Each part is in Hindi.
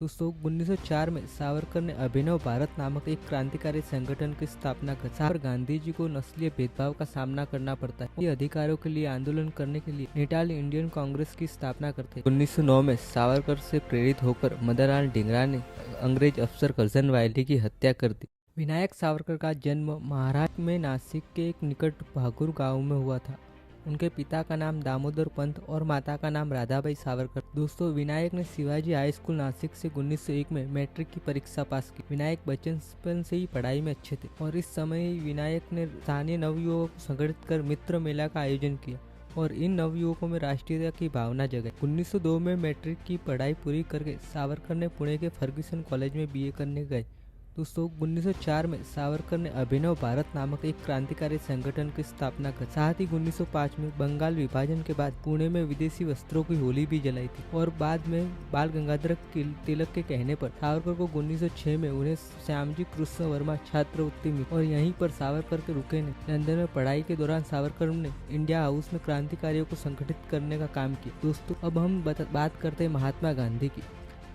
दोस्तों 1904 में सावरकर ने अभिनव भारत नामक एक क्रांतिकारी संगठन की स्थापना कर। सावरकर गांधी जी को नस्लीय भेदभाव का सामना करना पड़ता है। ये अधिकारों के लिए आंदोलन करने के लिए नेटाल इंडियन कांग्रेस की स्थापना करते। 1909 में सावरकर से प्रेरित होकर मदनलाल ढींगरा ने अंग्रेज अफसर करजन वायली की हत्या कर दी। विनायक सावरकर का जन्म महाराष्ट्र में नासिक के एक निकट भागुर गाँव में हुआ था। उनके पिता का नाम दामोदर पंत और माता का नाम राधाबाई सावरकर। दोस्तों विनायक ने शिवाजी हाई स्कूल नासिक से 1901 में मैट्रिक की परीक्षा पास की। विनायक बचपन से ही पढ़ाई में अच्छे थे और इस समय ही विनायक ने स्थानीय नवयुवकों को संगठित कर मित्र मेला का आयोजन किया और इन नवयुवकों में राष्ट्रीयता की भावना जगाई। 1902 में मैट्रिक की पढ़ाई पूरी करके सावरकर ने पुणे के फर्ग्यूसन कॉलेज में बीए करने गए। दोस्तों 1904 में सावरकर ने अभिनव भारत नामक एक क्रांतिकारी संगठन की स्थापना कर। साथ ही 1905 में बंगाल विभाजन के बाद पुणे में विदेशी वस्त्रों की होली भी जलाई थी और बाद में बाल गंगाधर तिलक के कहने पर सावरकर को 1906 में उन्हें श्यामजी कृष्ण वर्मा छात्रवृत्ति मिली और यहीं पर सावरकर के रुके नहीं। लंदन में पढ़ाई के दौरान सावरकर ने इंडिया हाउस में क्रांतिकारियों को संगठित करने का काम किया। दोस्तों अब हम बात करते हैं महात्मा गांधी की।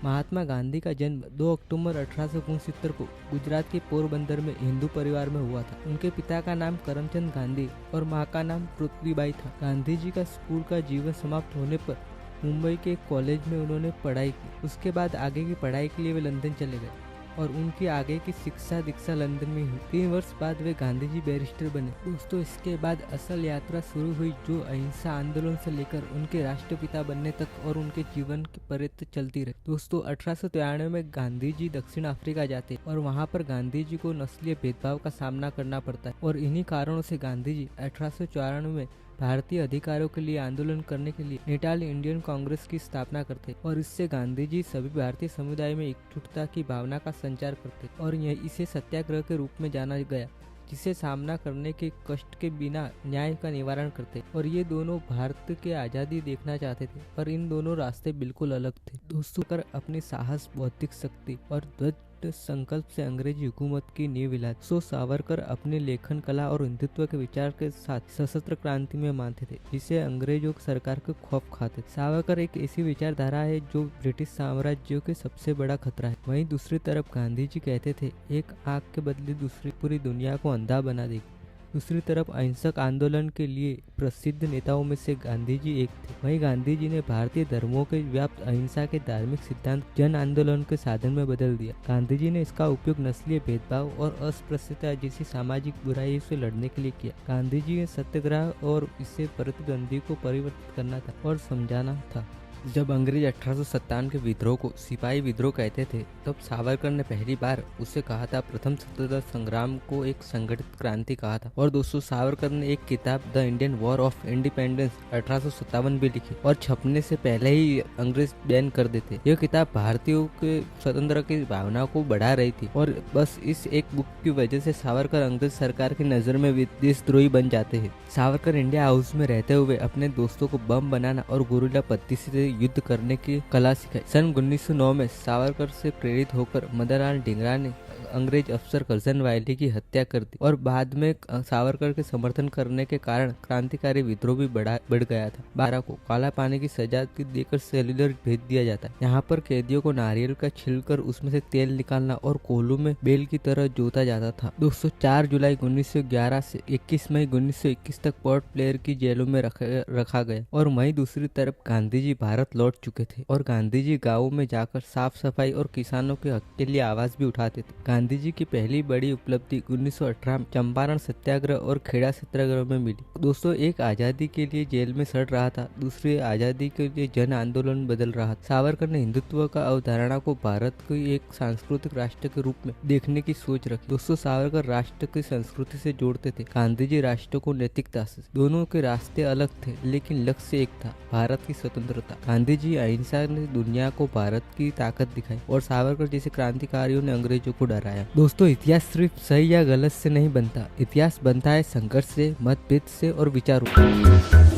महात्मा गांधी का जन्म 2 अक्टूबर 1869 को गुजरात के पोरबंदर में हिंदू परिवार में हुआ था। उनके पिता का नाम करमचंद गांधी और मां का नाम पृथ्वीबाई था। गांधी जी का स्कूल का जीवन समाप्त होने पर मुंबई के एक कॉलेज में उन्होंने पढ़ाई की। उसके बाद आगे की पढ़ाई के लिए वे लंदन चले गए और उनकी आगे की शिक्षा दीक्षा लंदन में हुई। 3 वर्ष बाद वे गांधी जी बैरिस्टर बने। दोस्तों इसके बाद असल यात्रा शुरू हुई जो अहिंसा आंदोलन से लेकर उनके राष्ट्रपिता बनने तक और उनके जीवन के पर्यंत चलती रही। दोस्तों 1893 में गांधी जी दक्षिण अफ्रीका जाते और वहां पर गांधी जी को नस्लीय भेदभाव का सामना करना पड़ता है और इन्हीं कारणों से गांधी जी 1894 में भारतीय अधिकारों के लिए आंदोलन करने के लिए नेटाल इंडियन कांग्रेस की स्थापना करते और इससे गांधी जी सभी भारतीय समुदाय में एकजुटता की भावना का संचार करते और इसे सत्याग्रह के रूप में जाना गया, जिसे सामना करने के कष्ट के बिना न्याय का निवारण करते और ये दोनों भारत के आज़ादी देखना चाहते थे पर इन दोनों रास्ते बिल्कुल अलग थे। दोस्तों कर अपनी साहस, बौद्धिक शक्ति और दृढ़ संकल्प से अंग्रेजी हुकूमत की नींव हिलाई। सावरकर अपने लेखन कला और हिंदुत्व के विचार के साथ सशस्त्र क्रांति में मानते थे जिसे अंग्रेजों की सरकार को खौफ खाते थे। सावरकर एक ऐसी विचारधारा है जो ब्रिटिश साम्राज्य के सबसे बड़ा खतरा है। वहीं दूसरी तरफ गांधी जी कहते थे एक आंख के बदले दूसरी पूरी दुनिया को अंधा बना देगी। दूसरी तरफ अहिंसक आंदोलन के लिए प्रसिद्ध नेताओं में से गांधी जी एक थे। वहीं गांधी जी ने भारतीय धर्मों के व्याप्त अहिंसा के धार्मिक सिद्धांत जन आंदोलन के साधन में बदल दिया। गांधी जी ने इसका उपयोग नस्लीय भेदभाव और अस्पृश्यता जैसी सामाजिक बुराई से लड़ने के लिए किया। गांधी जी ने सत्याग्रह और इससे प्रतिद्वंदी को परिवर्तित करना था और समझाना था। जब अंग्रेज 1857 के विद्रोह को सिपाही विद्रोह कहते थे तब सावरकर ने पहली बार उसे कहा था प्रथम स्वतंत्रता संग्राम को एक संगठित क्रांति कहा था। और दोस्तों सावरकर ने एक किताब the Indian war of independence 1857 भी लिखी और छपने से पहले ही अंग्रेज बैन कर देते। यह किताब भारतीयों के स्वतंत्र की भावना को बढ़ा रही थी और बस इस एक बुक की वजह से सावरकर अंग्रेज सरकार की नजर में देशद्रोही बन जाते हैं। सावरकर इंडिया हाउस में रहते हुए अपने दोस्तों को बम बनाना और गुरिल्ला पद्धति से युद्ध करने की कला सिखाई। सन 1909 में सावरकर से प्रेरित होकर मदनलाल ढींगरा ने अंग्रेज अफसर करजन वायली की हत्या कर दी और बाद में सावरकर के समर्थन करने के कारण क्रांतिकारी विद्रोह भी बढ़ गया था। 12 को काला पानी की सजा देकर सेल्यूलर भेज दिया जाता है। यहाँ पर कैदियों को नारियल का छिलकर उसमें से तेल निकालना और कोल्हू में बेल की तरह जोता जाता था। दोस्तों 4 जुलाई 1911 से 21 मई 1921 तक पोर्ट ब्लेयर की जेलों में रखा गया और वहीं दूसरी तरफ गांधी जी भारत लौट चुके थे और गांधी जी गाँवों में जाकर साफ सफाई और किसानों के हक के लिए आवाज भी उठाते थे। गांधी जी की पहली बड़ी उपलब्धि 1918 में चंपारण सत्याग्रह और खेड़ा सत्याग्रह में मिली। दोस्तों एक आजादी के लिए जेल में सड़ रहा था, दूसरी आजादी के लिए जन आंदोलन बदल रहा था। सावरकर ने हिंदुत्व का अवधारणा को भारत को एक सांस्कृतिक राष्ट्र के रूप में देखने की सोच रखी। दोस्तों सावरकर राष्ट्र की संस्कृति से जोड़ते थे, गांधी जी राष्ट्र को नैतिकता से। दोनों के रास्ते अलग थे लेकिन लक्ष्य एक था, भारत की स्वतंत्रता। गांधी जी अहिंसा ने दुनिया को भारत की ताकत दिखाई और सावरकर जैसे क्रांतिकारियों ने अंग्रेजों को डराया। दोस्तों इतिहास सिर्फ सही या गलत से नहीं बनता, इतिहास बनता है संघर्ष से, मतभेद से और विचारों।